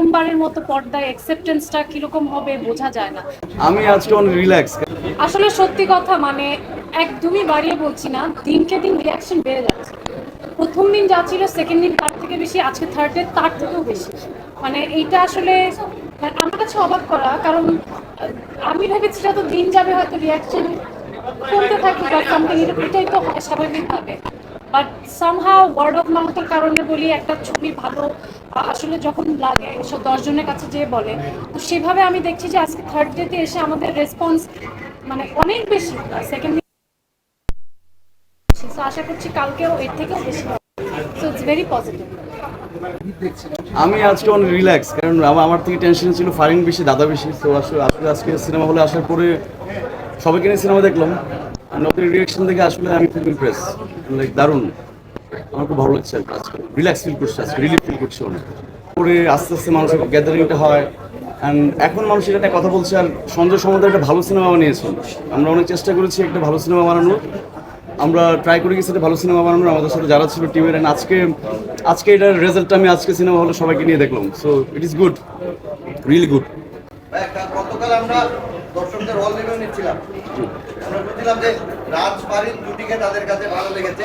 প্রথমবারের মতো পর্দায় অ্যাকসেপ্টেন্সটা কিরকম হবে বোঝা যায় না। আমি আজকে অনেক রিল্যাক্স। আসলে সত্যি কথা, মানে একদমই বাড়িয়ে বলছি না, দিনকে দিন রিয়াকশন বেড়ে যাচ্ছে। প্রথম দিন যা ছিল সেকেন্ড দিন তার থেকে বেশি, আজকে থার্ড ডে তার থেকেও বেশি। মানে এইটা আসলে মানে আমার কাছে অবাক করা, কারণ আমি ভেবেছি যত দিন যাবে হয়তো রিয়াকশন কমতে থাকবে বা সামথিং, এটাই তো হয় স্বাভাবিকভাবে। বাট সামহাও ওয়ার্ড অফ মাউথের কারণে বলি একটা ছবি ভালো আসলে যখন লাগে সব 10 জনের কাছে যেয়ে বলে, তো সেভাবে আমি দেখছি যে আজকে থার্ড ডেতে এসে আমাদের রেসপন্স মানে অনেক বেশি, সেকেন্ড সো আশা করছি কালকেও এর থেকেও বেশি হবে। So it's very positive. আমি আজকে অনেক রিল্যাক্স, কারণ আমার থেকে টেনশন ছিল ফারিন বেশি, দাদা বেশি। তো আসলে আসলে আজকে সিনেমা হলে আসার পরে সবাইকে নিয়ে সিনেমা দেখলাম, আর নতুন রিয়াকশন দেখে আসলে আমি খুব ইমপ্রেস। লাইক দারুণ, আমার খুব ভালো লাগছে। আজকে রিল্যাক্স ফিল করছে, আজকে রিলিফ ফিল করছে অনেক। পরে আস্তে আস্তে মানুষের গ্যাদারিংটা হয়, অ্যান্ড এখন মানুষ এটা নিয়ে কথা বলছে। আর সঞ্জয় সমুদ্র একটা ভালো সিনেমা বানিয়েছে, আমরা অনেক চেষ্টা করেছি একটা ভালো সিনেমা বানানোর, আমরা ট্রাই করে গেছি একটা ভালো সিনেমা বানানোর আমাদের সাথে যারা ছিল টিমের। অ্যান্ড আজকে আজকে এটার রেজাল্টটা আমি আজকে সিনেমা হলে সবাইকে নিয়ে দেখলাম। So it is good, really good. গতকাল আমরা দর্শকদের হল রিভিউ নিচ্ছিলাম, আমরা বুঝছিলাম যে রাজ ফারিন জুটিকে তাদের কাছে ভালো লেগেছে।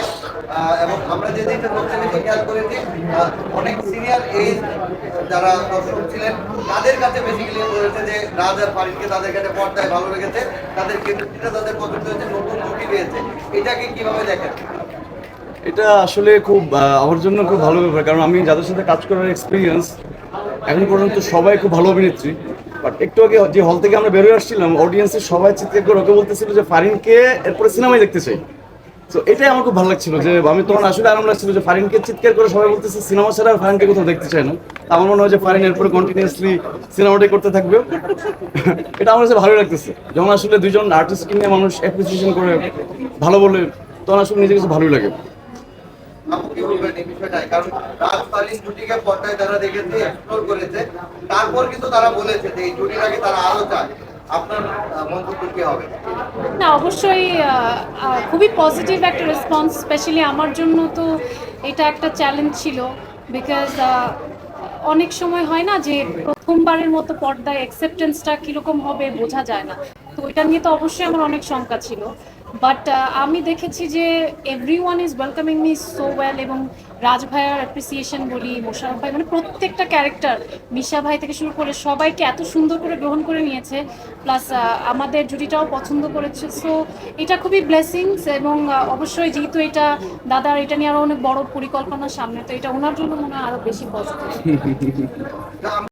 এবং আমরা যে জিনিসটা সবচেয়ে বেশি খেয়াল করেছি, অনেক সিনিয়র এজ যারা দর্শক ছিলেন তাদের কাছে বেসিক্যালি বলেছে যে রাজ আর ফারিনকে তাদের কাছে পর্দায় ভালো লেগেছে, তাদের কেমিস্ট্রিটা তাদের পছন্দ হয়েছে, নতুন জুটি পেয়েছে। এটাকে কিভাবে দেখেন? এটা আসলে খুব আমার জন্য খুব ভালো ব্যাপার, কারণ আমি যাদের সাথে কাজ করার এক্সপিরিয়েন্স এখন পর্যন্ত সবাই খুব ভালো অভিনেত্রী। বাট একটু আগে যে হল থেকে আমরা বেরোয় আসছিলাম, অডিয়েন্সের সবাই চিৎকার করে ওকে বলতেছিল যে ফারিনকে এরপরে সিনেমায় দেখতে চাই। তো এটাই আমার খুব ভালো লাগছিল, যে আমি তখন আসলে আরাম লাগছিল যে ফারিনকে চিৎকার করে সবাই বলতেছে সিনেমা ছাড়া আর ফারিনকে কোথাও দেখতে চায় না। তা আমার মনে হয় যে ফারিন এরপরে কন্টিনিউয়াসলি সিনেমাটাই করতে থাকবে। এটা আমার কাছে ভালো লাগতেছে, যখন আসলে দুজন আর্টিস্টকে নিয়ে মানুষ অ্যাপ্রিসিয়েশন করে ভালো বলে, তখন আসলে নিজের কাছে ভালোই লাগে। আপনি কি বলবেন এই বিষয়টাই? কারণ রাজ ফারিন জুটিকে পর্দায় তারা দেখেছে, এক্সপ্লোর করেছে, তারপর কিন্তু তারা বলেছে যে এই জুটিটাকে তারা আরো চায়। আপনার মন্তব্য কি হবে? না, অবশ্যই খুবই পজিটিভ একটা রেসপন্স। স্পেশালি আমার জন্য তো এটা একটা চ্যালেঞ্জ ছিল, বিকজ অনেক সময় হয় না যে প্রথমবারের মতো পর্দায় অ্যাকসেপ্টেন্সটা কীরকম হবে বোঝা যায় না। তো এটা নিয়ে তো অবশ্যই আমার অনেক শঙ্কা ছিল। বাট আমি দেখেছি যে every one is welcoming me so well, এবং রাজ ভাইয়ার অ্যাপ্রিসিয়েশন বলি, মোশারফ ভাই, মানে প্রত্যেকটা ক্যারেক্টার, মিশা ভাই থেকে শুরু করে সবাইকে এত সুন্দর করে গ্রহণ করে নিয়েছে। প্লাস আমাদের জুটিটাও পছন্দ করেছে। সো এটা খুবই ব্লেসিংস, এবং অবশ্যই যেহেতু এটা দাদার, এটা নিয়ে আরও অনেক বড় পরিকল্পনা সামনে, তো এটা ওনার জন্য মনে হয় আরও বেশি পজিটিভ।